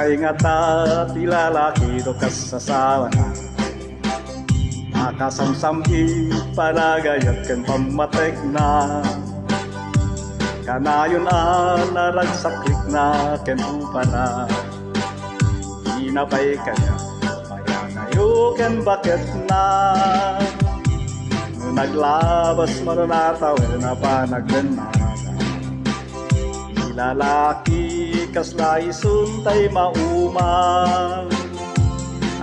paingat at ilalaki do kasasawa na makasamsami panagayat kan pamatek na kanayon naragsaklik na ken upana inapay kanya mayanayo ken bakit na naglabas marunataw na panagdanaga ilalaki kaslay suntay maumang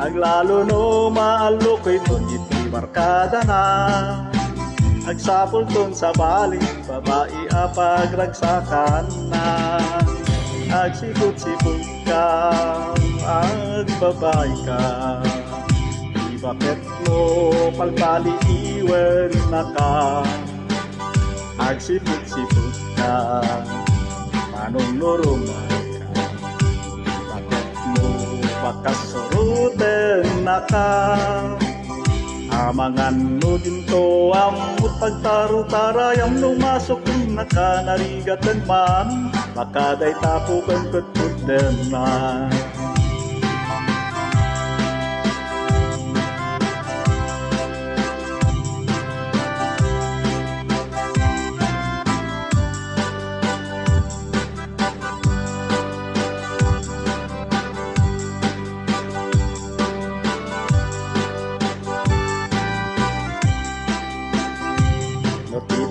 aglalo no maalukoy ton iti barkada na agsapol ton sa balik babae apagragsakan na agsikot-sikot ka agbabae ka di bakit mo palpali iwan na ka agsipot-sipot ka manong normal ka bakit mo pakasuruten na ka amangan no dinto amut pagtaru-tarayam lumasok na ka narigatan man makaday tapukan ketuten na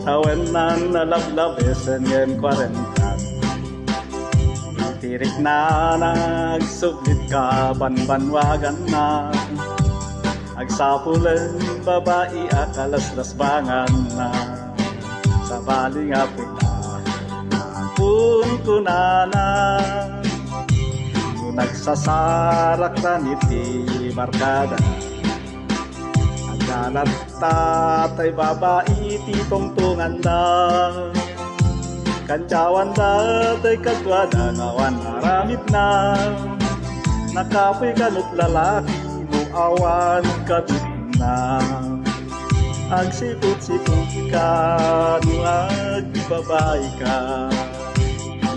Awen nan nalablabesen ngem 40 tirik na nagsublit ka banbanwagan na agsapulen babae akalaslas bangan na sa baling apit na apun kunana nagsasarak na niti barkada Nalat tatay babae titungtungan da Kancawan datay katwada ngawan haramit na Nakapoy kanot lalaki mo awan kabit na Agsipot-sipot ka no agbabae ka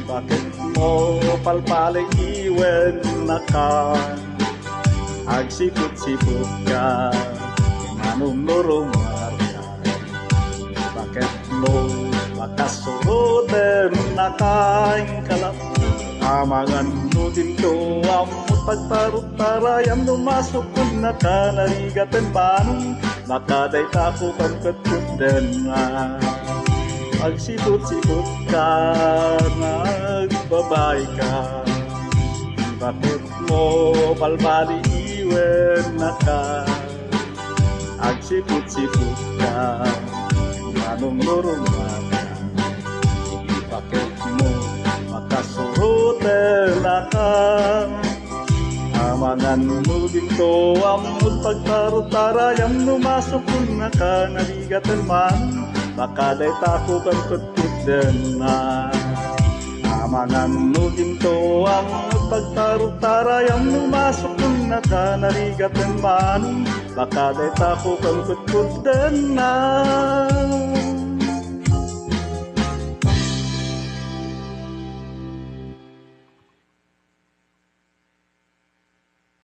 Bakit mo palpalay iwen na ka Agsipot-sipot ka anong normal ka bakit mo makasuroten na kaing kalap amangan mo dinto amot pagtarut-tarayam lumasok na ka narigatan man makaday tapukan ketuten na agsipot-sipot ka nagbabae ka bakit mo palbali iwen na ka agsipot-sipot ka anong normal ka bakit mo makasuroten na ka amangan mo dinto amot pagtarut-tarayam lumasok na ka narigatan man makaday tapukan ketuten na amangan mo dinto amot pagtarut-tarayam lumasok na ka narigatan man baka day tapukan ketuten na